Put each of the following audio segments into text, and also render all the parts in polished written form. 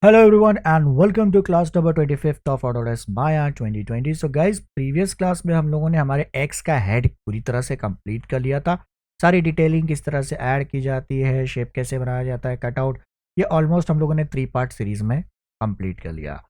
Hello everyone and welcome to class number 25th of Autodesk Maya 2020. So guys, previous class में हम लोगों ने हमारे एक्स का हेड पूरी तरह से कंप्लीट कर लिया था। सारी डिटेलिंग किस तरह से ऐड की जाती है, शेप कैसे बनाया जाता है, कटआउट, ये ऑलमोस्ट हम लोगों ने 3 पार्ट सीरीज में कंप्लीट कर लिया।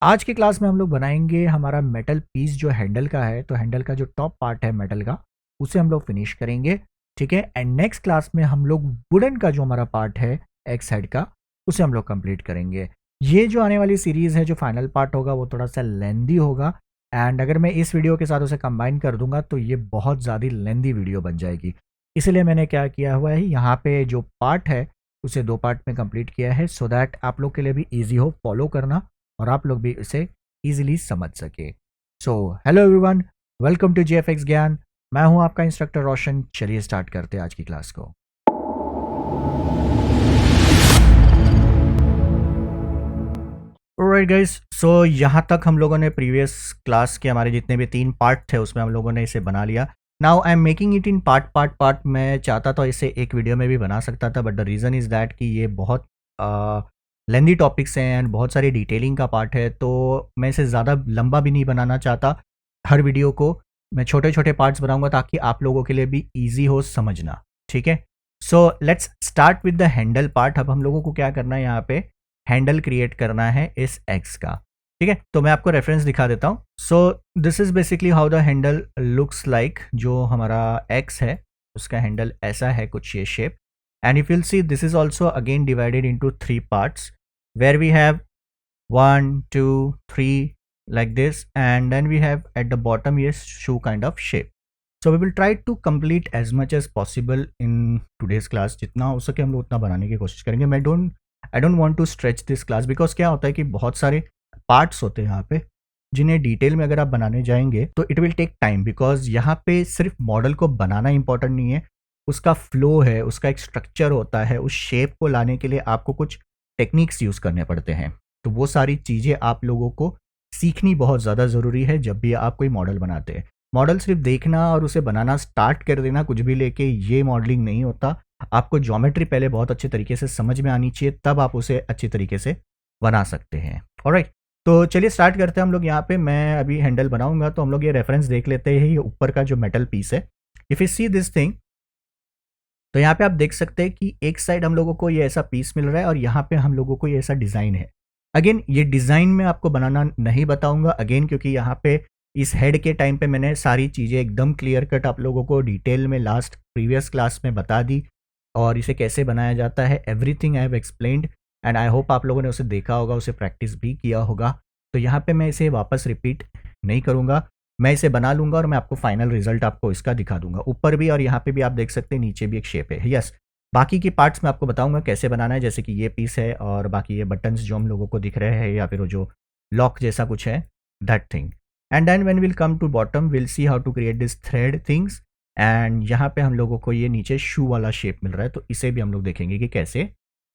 आज की क्लास में हम लोग बनाएंगे हमारा मेटल पीस जो हैंडल का है। तो हैंडल का जो टॉप पार्ट है मेटल का, उसे हम लोग फिनिश करेंगे, ठीक है। एंड नेक्स्ट क्लास में हम लोग वुडन का जो हमारा पार्ट है एक्स हेड का, उसे हम लोग कंप्लीट करेंगे। ये जो आने वाली सीरीज है, जो फाइनल पार्ट होगा, वो थोड़ा सा लेंदी होगा। एंड अगर मैं इस वीडियो के साथ उसे कंबाइन कर दूंगा तो ये बहुत ज़्यादा लेंदी वीडियो बन जाएगी। इसलिए मैंने क्या किया हुआ है, यहाँ पे जो पार्ट है उसे 2 पार्ट में कंप्लीट किया है, सो दैट आप लोग के लिए भी ईजी हो फॉलो करना और आप लोग भी इसे ईजिली समझ सके। So hello everyone, welcome to GFX Gyan. मैं हूं आपका इंस्ट्रक्टर रोशन। चलिए स्टार्ट करते हैं आज की क्लास को। ऑलराइट गाइस, सो यहाँ तक हम लोगों ने प्रीवियस क्लास के हमारे जितने भी 3 पार्ट थे उसमें हम लोगों ने इसे बना लिया। Now I am making it in part. मैं चाहता था इसे एक वीडियो में भी बना सकता था, but the reason is that कि ये बहुत लेंदी टॉपिक्स हैं एंड बहुत सारी डिटेलिंग का पार्ट है, तो मैं इसे ज़्यादा लंबा भी नहीं बनाना चाहता। हर वीडियो को मैं छोटे छोटे पार्ट्स बनाऊंगा ताकि आप लोगों के लिए भी ईजी हो समझना, ठीक है। So let's start with the handle part. अब हम लोगों को क्या करना है, यहाँ पे हैंडल क्रिएट करना है इस एक्स का, ठीक है। तो मैं आपको रेफरेंस दिखा देता हूँ। So this is basically how the handle looks like. जो हमारा एक्स है उसका हैंडल ऐसा है कुछ ये shape. And if you'll see, this is also again divided into 3 parts where we have 1 2 3 like this, and then we have at the bottom yes shoe kind of shape. So we will try to complete as much as possible in today's class। जितना हो सके हम लोग उतना बनाने की कोशिश करेंगे। I don't want to stretch this class, because क्या होता है कि बहुत सारे पार्ट्स होते हैं यहाँ पे जिन्हें डिटेल में अगर आप बनाने जाएंगे तो it will take time. Because यहाँ पे सिर्फ मॉडल को बनाना इंपॉर्टेंट नहीं है, उसका फ्लो है, उसका एक स्ट्रक्चर होता है। उस शेप को लाने के लिए आपको कुछ टेक्निक्स यूज़ करने पड़ते हैं। तो वो सारी चीज़ें आप लोगों को सीखनी बहुत ज़्यादा ज़रूरी है जब भी आप कोई मॉडल बनाते हैं। मॉडल सिर्फ देखना और उसे बनाना स्टार्ट कर देना कुछ भी लेके, ये मॉडलिंग नहीं होता। आपको ज्योमेट्री पहले बहुत अच्छे तरीके से समझ में आनी चाहिए, तब आप उसे अच्छी तरीके से बना सकते हैं। ऑलराइट, तो चलिए स्टार्ट करते हैं हम लोग। यहाँ पे मैं अभी हैंडल बनाऊंगा तो हम लोग ये रेफरेंस देख लेते हैं। ये ऊपर का जो मेटल पीस है, if you see this thing, तो यहाँ पे आप देख सकते हैं कि एक साइड हम लोगों को ये ऐसा पीस मिल रहा है और यहाँ पे हम लोगों को ये ऐसा डिज़ाइन है। अगेन ये डिज़ाइन में आपको बनाना नहीं बताऊंगा अगेन, क्योंकि यहाँ पे इस हेड के टाइम पे मैंने सारी चीज़ें एकदम क्लियर कट आप लोगों को डिटेल में लास्ट प्रीवियस क्लास में बता दी, और इसे कैसे बनाया जाता है everything I have explained. And I hope आप लोगों ने उसे देखा होगा, उसे प्रैक्टिस भी किया होगा। तो यहाँ पे मैं इसे वापस रिपीट नहीं करूँगा, मैं इसे बना लूँगा और मैं आपको फाइनल रिजल्ट आपको इसका दिखा दूंगा। ऊपर भी और यहाँ पे भी आप देख सकते हैं, नीचे भी एक शेप है। यस, बाकी की पार्ट्स मैं आपको बताऊंगा कैसे बनाना है, जैसे कि ये पीस है और बाकी ये बटन्स जो हम लोगों को दिख रहे हैं, या फिर वो जो लॉक जैसा कुछ है, that thing. And then when we'll come to bottom we'll see how to create this thread things. And यहाँ पे हम लोगों को ये नीचे शू वाला शेप मिल रहा है, तो इसे भी हम लोग देखेंगे कि कैसे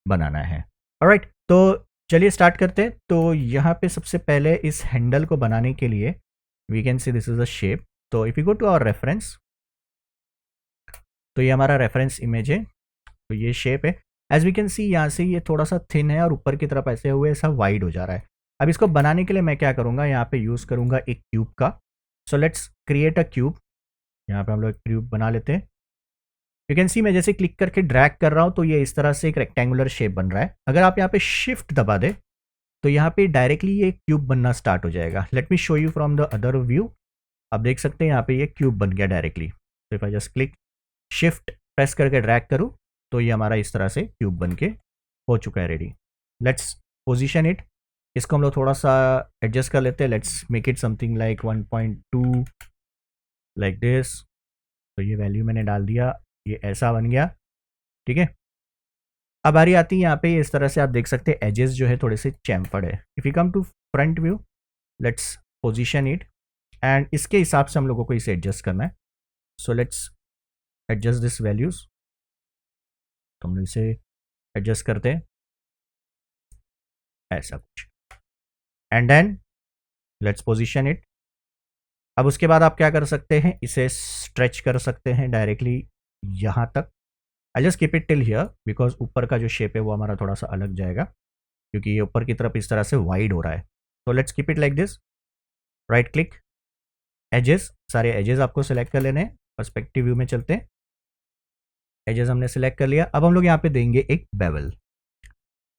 बनाना है। ऑलराइट, तो चलिए स्टार्ट करते हैं। तो यहाँ पे सबसे पहले इस हैंडल को बनाने के लिए we can see this is a shape. तो if you go to our reference, तो ये हमारा रेफरेंस इमेज है। तो ये शेप है, एज वी कैन सी यहाँ से ये थोड़ा सा थिन है और ऊपर की तरफ ऐसे हुए ऐसा वाइड हो जा रहा है। अब इसको बनाने के लिए मैं क्या करूँगा, यहाँ पे यूज़ करूँगा एक क्यूब का। So let's create a cube. यहाँ पे हम लोग एक क्यूब बना लेते हैं। यू कैन सी मैं जैसे क्लिक करके ड्रैग कर रहा हूँ तो ये इस तरह से एक रेक्टेंगुलर शेप बन रहा है। अगर आप यहाँ पे शिफ्ट दबा दे तो यहाँ पे डायरेक्टली ये क्यूब बनना स्टार्ट हो जाएगा। Let me show you from the other view. आप देख सकते हैं यहाँ पे ये क्यूब बन गया डायरेक्टली। तो if I just click shift press करके ड्रैग करूँ तो ये हमारा इस तरह से क्यूब बन के हो चुका है रेडी। Let's position it. इसको हम लोग थोड़ा सा एडजस्ट कर लेते हैं। Let's make it something like 1.2 like this. तो ये वैल्यू मैंने डाल दिया, ये ऐसा बन गया, ठीक है। अब बारी आती है यहाँ पे, इस तरह से आप देख सकते हैं एजेस जो है थोड़े से चैम्फर्ड है। If you come to front view, let's position it and इसके हिसाब से हम लोगों को इसे एडजस्ट करना है। So let's adjust this values. तो हम इसे एडजस्ट करते हैं ऐसा कुछ, and then let's position it. अब उसके बाद आप क्या कर सकते हैं, इसे स्ट्रेच कर सकते हैं डायरेक्टली यहाँ तक। I just keep it till here because ऊपर का जो शेप है वो हमारा थोड़ा सा अलग जाएगा। क्योंकि ये ऊपर की तरफ इस तरह से वाइड हो रहा है। तो let's keep it like this. Right click, edges, सारे एजेस आपको सिलेक्ट कर लेने हैं। पर्सपेक्टिव व्यू में चलते हैं। एजेस हमने सिलेक्ट कर लिया। अब हम लोग यहाँ पे देंगे एक बेवल।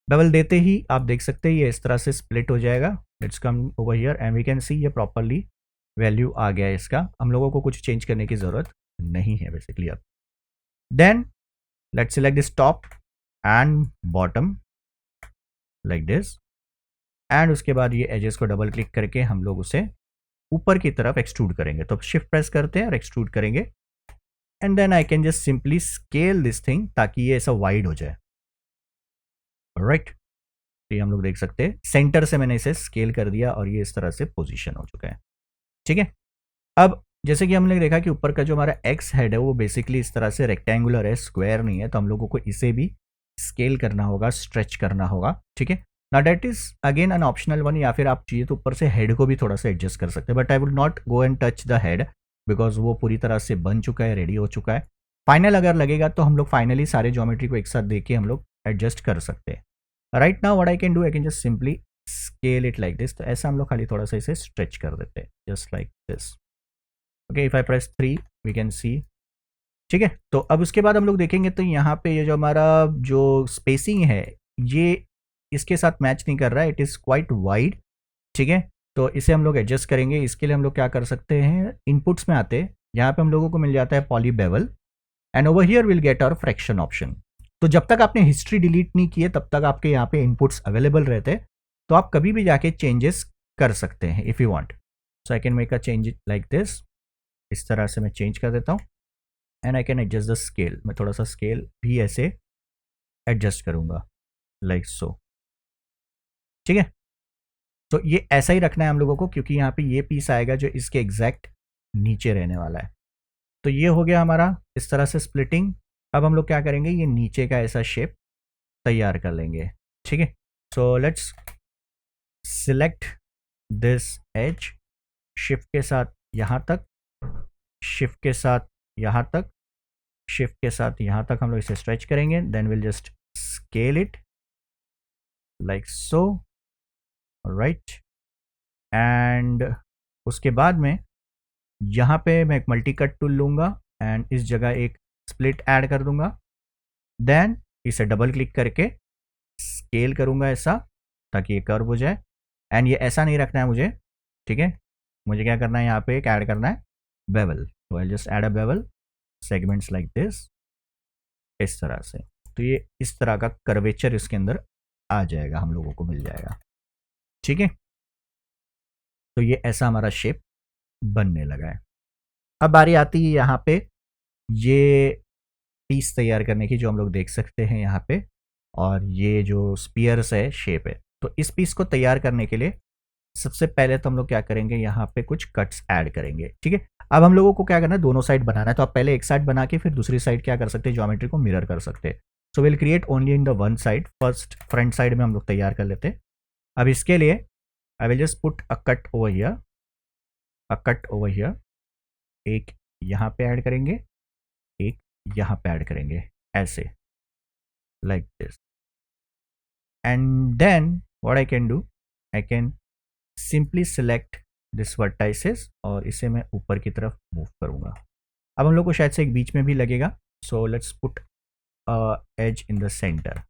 बेवल देते ही आप देख सकते हैं ये इस तरह से स्प्लिट हो जाएगा। Let's come over here and we can see ये प्रॉपरली वैल्यू आ गया है इसका। हम लोगों को कुछ चेंज करने की ज़रूरत नहीं है बेसिकली अब। Then let's select this top and bottom like this and उसके बाद ये एजेस को डबल क्लिक करके हम लोग उसे ऊपर की तरफ एक्सट्रूड करेंगे। तो शिफ्ट प्रेस करते हैं और एक्सट्रूड करेंगे and then I can just simply scale this thing ताकि ये ऐसा वाइड हो जाए। राइट, तो ये हम लोग देख सकते हैं सेंटर से मैंने इसे स्केल कर दिया और ये इस तरह से पोजीशन हो चुका है। ठीक है, अब जैसे कि हमने देखा कि ऊपर का जो हमारा एक्स हेड है वो बेसिकली इस तरह से रेक्टेंगुलर है, स्क्वायर नहीं है, तो हम लोगों को इसे भी स्केल करना होगा, स्ट्रेच करना होगा। ठीक है, ना that is again an optional one, या फिर आप चाहिए तो ऊपर से हेड को भी थोड़ा सा एडजस्ट कर सकते हैं, but I would not go and touch the head because वो पूरी तरह से बन चुका है, रेडी हो चुका है। फाइनल अगर लगेगा तो हम लोग फाइनली सारे ज्योमेट्री को एक साथ देके हम लोग एडजस्ट कर सकते हैं। Right now what I can do, I can just simply scale it like this. तो ऐसा हम लोग खाली थोड़ा सा इसे स्ट्रेच कर देते हैं just like this. Okay, if I press 3 we can see. ठीक है, तो अब उसके बाद हम लोग देखेंगे तो यहाँ पे ये जो हमारा जो स्पेसिंग है ये इसके साथ मैच नहीं कर रहा है, इट इज़ क्वाइट वाइड। ठीक है, तो इसे हम लोग एडजस्ट करेंगे। इसके लिए हम लोग क्या कर सकते हैं, इनपुट्स में आते हैं, यहाँ पे हम लोगों को मिल जाता है poly bevel and over here we'll get our fraction option. तो जब तक आपने हिस्ट्री डिलीट नहीं की है तब तक आपके यहाँ पे इनपुट्स अवेलेबल रहते हैं, तो आप कभी भी जाके चेंजेस कर सकते हैं if you want. So I can make a change like this. इस तरह से मैं चेंज कर देता हूँ and I can adjust the scale. मैं थोड़ा सा स्केल भी ऐसे एडजस्ट करूँगा लाइक सो। ठीक है, तो ये ऐसा ही रखना है हम लोगों को क्योंकि यहाँ पे ये पीस आएगा जो इसके एग्जैक्ट नीचे रहने वाला है। तो ये हो गया हमारा इस तरह से स्प्लिटिंग। अब हम लोग क्या करेंगे, ये नीचे का ऐसा शेप तैयार कर लेंगे। ठीक है, so let's select this edge, shift के साथ यहाँ तक, शिफ्ट के साथ यहाँ तक, शिफ्ट के साथ यहाँ तक हम लोग इसे स्ट्रेच करेंगे। Then we'll just scale it like so. Right, and उसके बाद में यहाँ पे मैं एक मल्टी कट टूल लूँगा एंड इस जगह एक स्प्लिट ऐड कर दूंगा। देन इसे डबल क्लिक करके स्केल करूँगा ऐसा ताकि ये कर्व हो जाए एंड ये ऐसा नहीं रखना है मुझे। ठीक है, मुझे क्या करना है, यहाँ पे एक ऐड करना है बेवल। तो I just add a bevel segments like this, इस तरह से। तो ये इस तरह का कर्वेचर इसके अंदर आ जाएगा, हम लोगों को मिल जाएगा। ठीक है, तो ये ऐसा हमारा शेप बनने लगा है। अब बारी आती है यहाँ पे ये पीस तैयार करने की, जो हम लोग देख सकते हैं यहाँ पे, और ये जो स्पीयर्स है, शेप है। तो इस पीस को तैयार करने के लिए सबसे पहले तो हम लोग क्या करेंगे, यहाँ पे कुछ कट्स ऐड करेंगे। ठीक है, अब हम लोगों को क्या करना है, दोनों साइड बनाना है। तो आप पहले एक साइड बना के फिर दूसरी साइड क्या कर सकते हैं, ज्योमेट्री को मिरर कर सकते हैं। So will create only in the one side. First front side में हम लोग तैयार कर लेते हैं। अब इसके लिए आई will just put a cut over here, a cut over here, एक यहाँ पे ऐड करेंगे, एक यहाँ पे ऐड करेंगे, ऐसे like this. And then what I can do, I can simply select this vertices और इसे मैं ऊपर की तरफ मूव करूँगा। अब हम लोग को शायद से एक बीच में भी लगेगा। So let's put edge in the centre.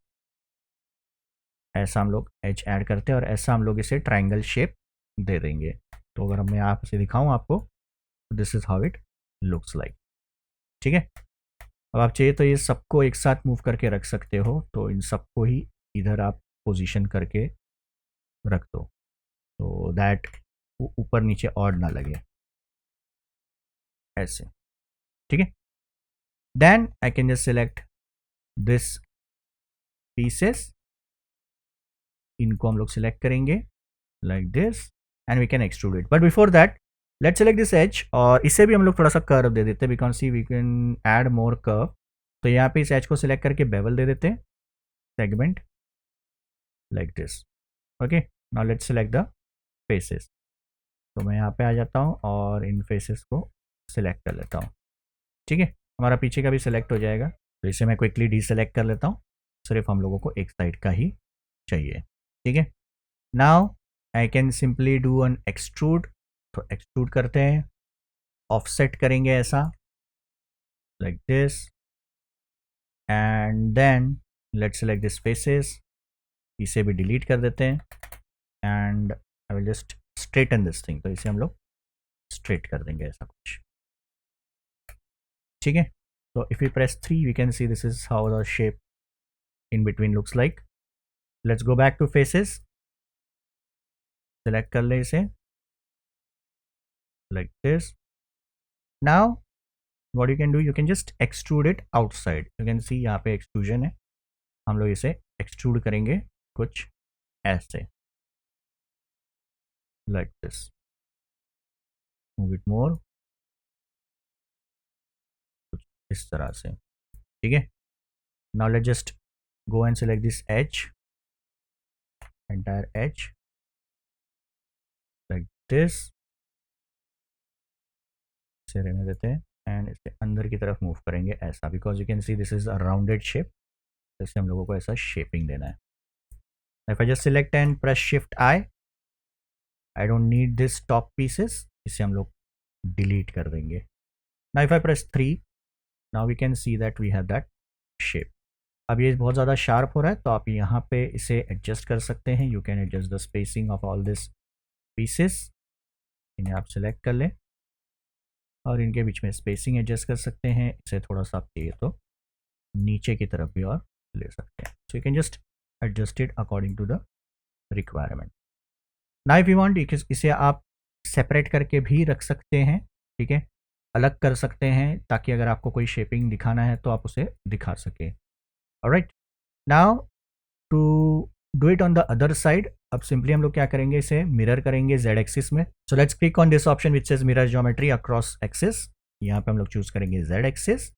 ऐसा हम लोग एज ऐड करते हैं और ऐसा हम लोग इसे ट्राइंगल शेप दे देंगे। तो अगर मैं यहाँ से दिखाऊँ आपको, this is how it looks like. ठीक है, अब आप चाहिए तो ये सबको एक साथ मूव करके रख सकते हो। तो इन सबको ही इधर आप पोजीशन करके रख दो तो दैट ऊपर नीचे और ना लगे, ऐसे। ठीक है, then I can just select this pieces, इनको हम लोग सिलेक्ट करेंगे like this and we can extrude it. But before that let's select this edge और इसे भी हम लोग थोड़ा सा कर्व दे देते हैं because see we can add more curve. तो यहाँ पे इस एज को सिलेक्ट करके बेवल दे देते हैं, segment like this. Okay, now let's select the faces. तो मैं यहाँ पे आ जाता हूँ और इन फेसेस को सिलेक्ट कर लेता हूँ। ठीक है, हमारा पीछे का भी सिलेक्ट हो जाएगा। तो इसे मैं क्विकली डीसेलेक्ट कर लेता हूँ, सिर्फ हम लोगों को एक साइड का ही चाहिए। ठीक है, now I can simply do an extrude, तो एक्सट्रूड करते हैं, ऑफसेट करेंगे ऐसा, like this, and then let's select this faces, इसे भी डिलीट कर देते हैं, and I will just straighten this thing, तो इसे हम लोग स्ट्रेट कर देंगे ऐसा कुछ, ठीक है। तो if you press 3 we can see this is how the shape in between looks like. Let's go back to faces, select कर ले इसे, like this. Now what you can do, you can just extrude it outside, you can see यहाँ पे extrusion है, हम लोग इसे extrude करेंगे कुछ ऐसे, like this, move it more, कुछ इस तरह से, ठीक है। now let's just go and select this edge, entire edge, like this, इसे रहने देते हैं, एंड इसे अंदर की तरफ मूव करेंगे ऐसा, because you can see this is a rounded shape, जैसे हम लोगों को ऐसा शेपिंग देना है। If I just select and press shift I don't need this top pieces, इसे हम लोग डिलीट कर देंगे। Now if I press 3 now we can see that we have that shape. अब ये बहुत ज़्यादा शार्प हो रहा है, तो आप यहाँ पे इसे एडजस्ट कर सकते हैं, you can adjust the spacing of all this pieces, इन्हें आप सिलेक्ट कर लें और इनके बीच में स्पेसिंग एडजस्ट कर सकते हैं, इसे थोड़ा सा आप चाहिए तो नीचे की तरफ भी और ले सकते हैं, so you can just adjust it according to the requirement. Now if you want, इसे आप सेपरेट करके भी रख सकते हैं, ठीक है, अलग कर सकते हैं, ताकि अगर आपको कोई शेपिंग दिखाना है तो आप उसे दिखा सके। Alright, now to do it on the other side, अब सिंपली हम लोग क्या करेंगे, इसे मिरर करेंगे जेड एक्सिस में। So let's click on this option which says mirror geometry across axis, यहाँ पे हम लोग चूज करेंगे Z axis,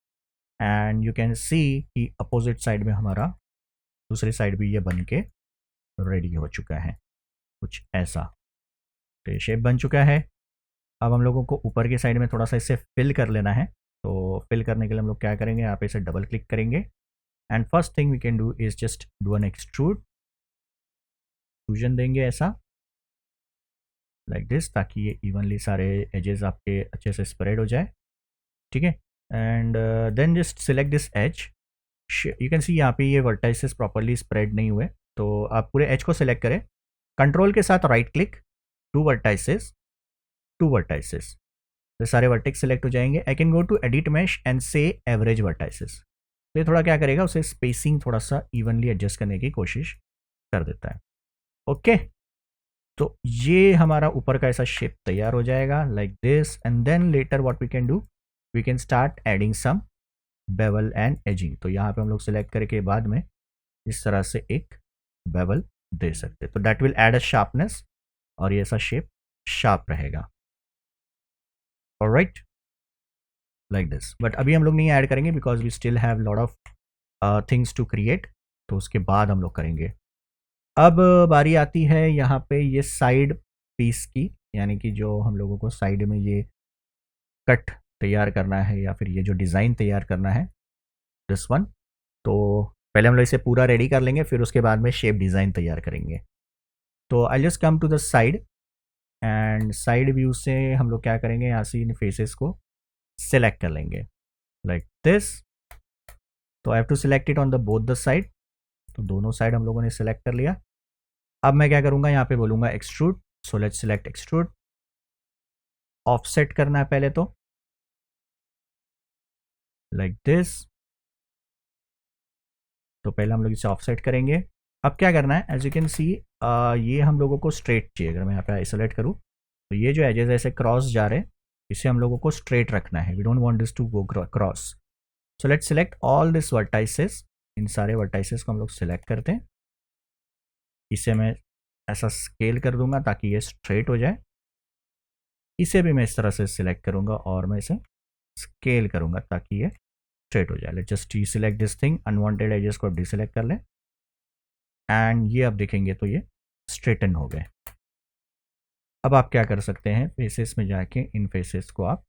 and you can सी कि अपोजिट साइड में हमारा दूसरी साइड भी ये बन के रेडी हो चुका है, कुछ ऐसा। तो ये शेप बन चुका है। अब हम लोगों को ऊपर की साइड में थोड़ा सा इसे फिल कर लेना है, तो फिल करने के लिए हम लोग क्या करेंगे, यहाँ पे इसे डबल क्लिक करेंगे, and first thing we can do is just do an extrude, extrusion देंगे ऐसा, लाइक दिस, ताकि ये इवनली सारे एजेस आपके अच्छे से स्प्रेड हो जाए, ठीक है। And then just select this edge, you can see यहाँ पे ये वर्टाइसेस प्रॉपरली स्प्रेड नहीं हुए, तो आप पूरे एज को सिलेक्ट करें, कंट्रोल के साथ राइट क्लिक, टू वर्टाइसेस, तो सारे वर्टेक्स सेलेक्ट हो जाएंगे। I can go to edit mesh and से एवरेज वर्टाइसेस, तो ये थोड़ा क्या करेगा, उसे स्पेसिंग थोड़ा सा इवनली एडजस्ट करने की कोशिश कर देता है। ओके, तो ये हमारा ऊपर का ऐसा शेप तैयार हो जाएगा like this, and then later what we can do, we can start adding some bevel and edging. तो यहाँ पे हम लोग सिलेक्ट करके बाद में इस तरह से एक बेवल दे सकते हैं, तो that will add a sharpness, और ये ऐसा शेप शार्प रहेगा। ऑलराइट, लाइक दिस, बट अभी हम लोग नहीं ऐड करेंगे because we still have lot of things to create, तो उसके बाद हम लोग करेंगे। अब बारी आती है यहाँ पे ये साइड पीस की, यानी कि जो हम लोगों को साइड में ये कट तैयार करना है या फिर ये जो डिज़ाइन तैयार करना है, दिस वन। तो पहले हम लोग इसे पूरा रेडी कर लेंगे, फिर उसके बाद में शेप डिज़ाइन तैयार करेंगे। तो I just come to the side, and side view से हम लोग क्या करेंगे, यहाँ से इन फेसेस को सेलेक्ट कर लेंगे लाइक दिस। तो I have to select it on the both the side, तो दोनों साइड हम लोगों ने सिलेक्ट कर लिया। अब मैं क्या करूँगा, यहाँ पे बोलूँगा extrude, so let's select extrude, offset करना है पहले तो लाइक दिस, तो पहले हम लोग इसे ऑफसेट करेंगे। अब क्या करना है, एज यू कैन सी ये हम लोगों को स्ट्रेट चाहिए, अगर मैं यहाँ पे आइसोलेट करूँ तो ये जो एजेस ऐसे क्रॉस जा रहे हैं, इसे हम लोगों को स्ट्रेट रखना है, we don't want this to go cross. So let's select all this vertices, इन सारे वर्टाइसेस को हम लोग सिलेक्ट करते हैं, इसे मैं ऐसा स्केल कर दूंगा ताकि ये स्ट्रेट हो जाए, इसे भी मैं इस तरह से सिलेक्ट करूंगा और मैं इसे स्केल करूंगा ताकि ये स्ट्रेट हो जाए। Let's just deselect this thing, unwanted edges को डीसिलेक्ट कर लें, एंड ये आप देखेंगे तो ये स्ट्रेटन हो गए। अब आप क्या कर सकते हैं, फेसेस में जाके इन फेसेस को आप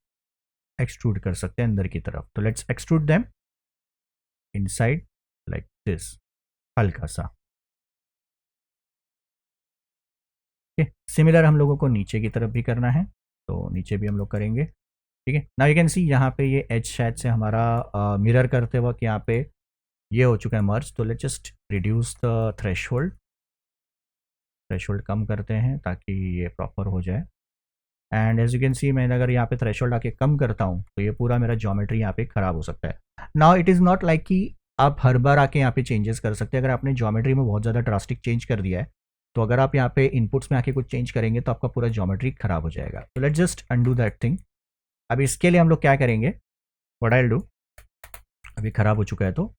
एक्सट्रूड कर सकते हैं अंदर की तरफ, तो let's extrude them inside like this, हल्का सा, सिमिलर हम लोगों को नीचे की तरफ भी करना है, तो नीचे भी हम लोग करेंगे। ठीक है, नाउ यू कैन सी यहाँ पे ये एज शायद से हमारा मिरर करते वक्त यहाँ पे ये हो चुका है मर्ज, तो let's just reduce the threshold कम करते हैं ताकि ये प्रॉपर हो जाए। And as you can see मैंने अगर यहाँ पे थ्रेशोल्ड आके कम करता हूँ तो ये पूरा मेरा ज्योमेट्री यहाँ पे ख़राब हो सकता है। Now it is not like कि आप हर बार आके यहाँ पे चेंजेस कर सकते हैं। अगर आपने ज्योमेट्री में बहुत ज़्यादा ड्रास्टिक चेंज कर दिया है तो अगर आप यहाँ पे इनपुट्स में आके कुछ चेंज करेंगे तो आपका पूरा ज्योमेट्री ख़राब हो जाएगा। तो let's just undo that thing. अब इसके लिए हम लोग क्या करेंगे, व्हाट आई विल डू, अभी ख़राब हो चुका है तो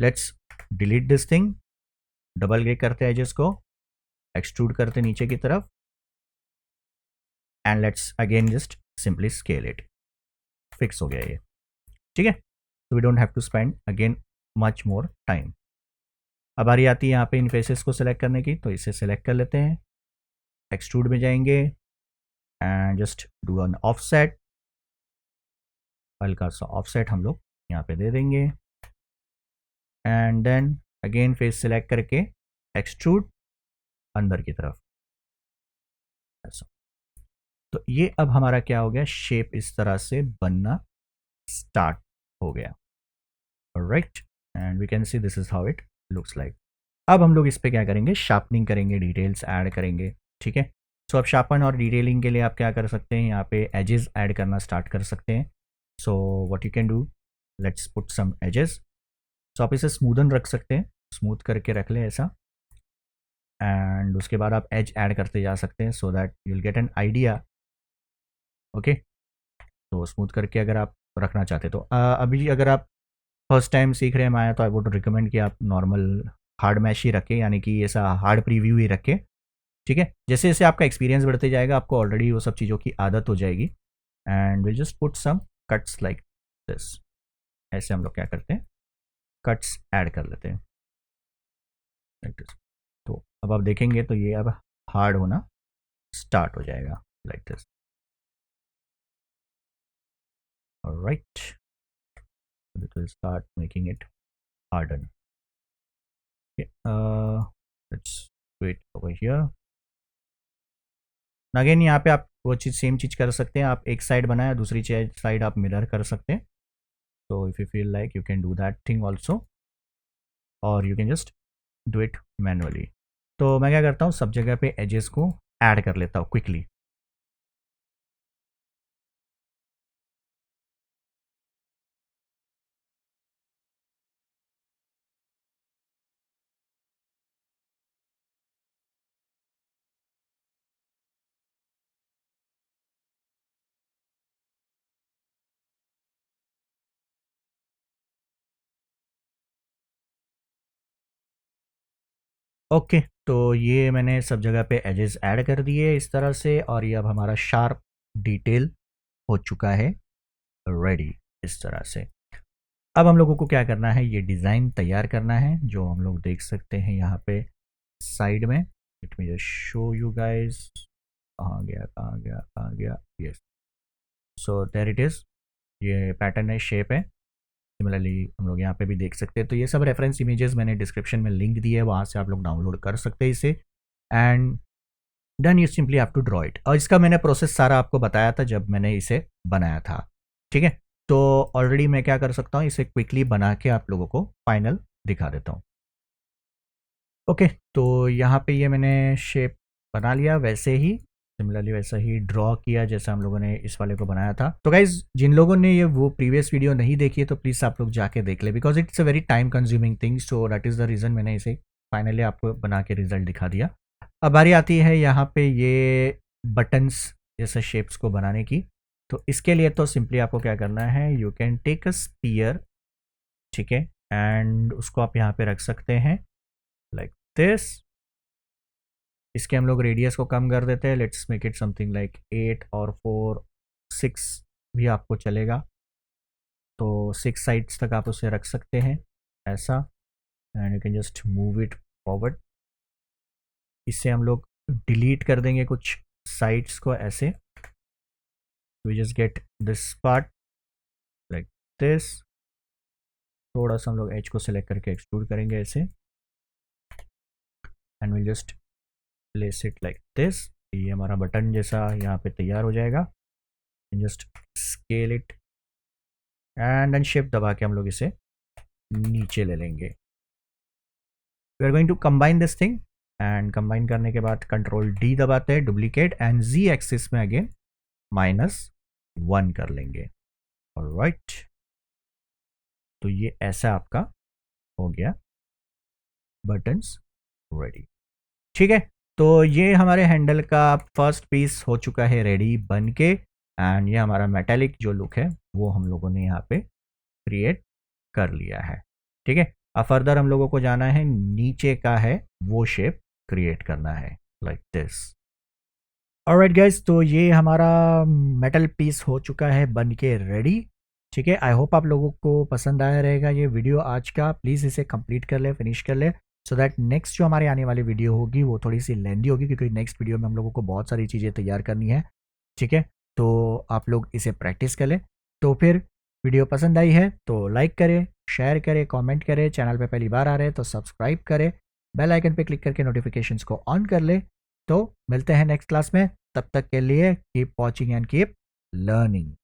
let's delete this thing, double click करते हैं एजेस को, एक्सट्रूड करते नीचे की तरफ and let's again just simply scale it. Fix हो गया ये, ठीक है। तो we don't have to spend again much more time. अब बारी आती है यहाँ पे इन फेसेस को सिलेक्ट करने की, तो इसे सिलेक्ट कर लेते हैं, एक्सट्रूड में जाएंगे and just do an offset, हल्का सा ऑफसेट हम लोग यहाँ पे दे देंगे and then again face select करके एक्सट्रूड अंदर की तरफ, ऐसा। तो ये अब हमारा क्या हो गया, शेप इस तरह से बनना स्टार्ट हो गया, right. And we can see this is how it looks like. अब हम लोग इस पे क्या करेंगे, शार्पनिंग करेंगे, डिटेल्स ऐड करेंगे, ठीक है। सो अब शार्पन और डिटेलिंग के लिए आप क्या कर सकते हैं, यहाँ पे एजेस ऐड करना स्टार्ट कर सकते हैं। So what you can do, let's put some edges. So आप इसे स्मूदन रख सकते हैं, स्मूथ करके रख लें ऐसा, एंड उसके बाद आप एज ऐड करते जा सकते हैं so that you will get an idea. Okay, तो स्मूथ करके अगर आप रखना चाहते तो अभी अगर आप फर्स्ट टाइम सीख रहे हैं माया तो आई वुड रिकमेंड कि आप नॉर्मल हार्ड मैश ही रखें, यानी कि ऐसा हार्ड प्रीव्यू ही रखें, ठीक है। जैसे जैसे आपका एक्सपीरियंस बढ़ते जाएगा आपको ऑलरेडी वो सब चीज़ों की आदत हो जाएगी। And we just put some cuts like this, ऐसे हम लोग क्या करते हैं, कट्स ऐड कर लेते हैं लाइक दिस। तो अब आप देखेंगे तो ये अब हार्ड होना स्टार्ट हो जाएगा like this, alright. It will start making it harden. Okay, let's do it over here. Again यहाँ पे आप वो चीज़ सेम चीज़ कर सकते हैं, आप एक साइड बनाया दूसरी साइड आप मिरर कर सकते हैं। तो if you feel like you can do that thing also, और you can just do it manually. तो मैं क्या करता हूँ, सब जगह पे एजेस को ऐड कर लेता हूँ क्विकली। ओके, तो ये मैंने सब जगह पे एजेस ऐड कर दिए इस तरह से, और ये अब हमारा शार्प डिटेल हो चुका है रेडी इस तरह से। अब हम लोगों को क्या करना है, ये डिज़ाइन तैयार करना है जो हम लोग देख सकते हैं यहाँ पे साइड में। Let me just show you guys, कहाँ गया कहाँ गया कहाँ गया, yes. So there it is, ये पैटर्न है, शेप है। सिमिलरली हम लोग यहाँ पे भी देख सकते हैं। तो ये सब रेफरेंस इमेजेस मैंने डिस्क्रिप्शन में लिंक दिए है, वहाँ से आप लोग डाउनलोड कर सकते हैं इसे। And then you simply have to draw it, और इसका मैंने प्रोसेस सारा आपको बताया था जब मैंने इसे बनाया था, ठीक है। तो ऑलरेडी मैं क्या कर सकता हूँ, इसे क्विकली बना के आप लोगों को फाइनल दिखा देता हूँ। ओके, तो यहाँ पे ये मैंने शेप बना लिया, वैसे ही सिमिलरली वैसा ही ड्रॉ किया जैसा हम लोगों ने इस वाले को बनाया था। तो गाइज जिन लोगों ने ये वो प्रीवियस वीडियो नहीं देखी है तो प्लीज़ आप लोग जाके देख ले, because it's a very time consuming thing, so that is the reason मैंने इसे फाइनली आपको बना के रिजल्ट दिखा दिया। अब बारी आती है यहाँ पे ये बटन्स जैसे शेप्स को बनाने की। तो इसके लिए तो सिंपली आपको क्या करना है, you can take a sphere, ठीक है, एंड उसको आप यहाँ पे रख सकते हैं लाइक दिस। इसके हम लोग रेडियस को कम कर देते हैं, let's make it something like 8 और 4 6 भी आपको चलेगा। तो 6 साइड्स तक आप उसे रख सकते हैं ऐसा, and you can just move it forward. इससे हम लोग डिलीट कर देंगे कुछ साइड्स को ऐसे, we just get this part like this. थोड़ा सा हम लोग एज को सिलेक्ट करके एक्सट्रूड करेंगे ऐसे, and will just place it like this. ये हमारा बटन जैसा यहाँ पे तैयार हो जाएगा। Just scale it and then shift दबा के हम लोग इसे नीचे ले लेंगे। We are going to combine this thing and combine करने के बाद कंट्रोल डी दबाते हैं, डुप्लीकेट एंड जी एक्सिस में अगेन -1 कर लेंगे। ऑलराइट, तो ये ऐसा आपका हो गया बटन्स रेडी। ठीक है, तो ये हमारे हैंडल का फर्स्ट पीस हो चुका है रेडी बन के, एंड ये हमारा मेटालिक जो लुक है वो हम लोगों ने यहाँ पे क्रिएट कर लिया है। ठीक है, अब फर्दर हम लोगों को जाना है, नीचे का है वो शेप क्रिएट करना है लाइक दिस। ऑलराइट गाइस, तो ये हमारा मेटल पीस हो चुका है बन के रेडी। ठीक है, आई होप आप लोगों को पसंद आया रहेगा ये वीडियो आज का। प्लीज़ इसे कंप्लीट कर ले, फिनिश कर ले, सो दैट नेक्स्ट जो हमारी आने वाली वीडियो होगी वो थोड़ी सी लेंदी होगी, क्योंकि नेक्स्ट वीडियो में हम लोगों को बहुत सारी चीज़ें तैयार करनी है। ठीक है, तो आप लोग इसे प्रैक्टिस कर ले। तो फिर वीडियो पसंद आई है तो लाइक करें, शेयर करें, कमेंट करें, चैनल पे पहली बार आ रहे हैं तो सब्सक्राइब करें, बेल आइकन पे क्लिक करके नोटिफिकेशंस को ऑन कर ले। तो मिलते हैं नेक्स्ट क्लास में, तब तक के लिए keep watching and keep learning.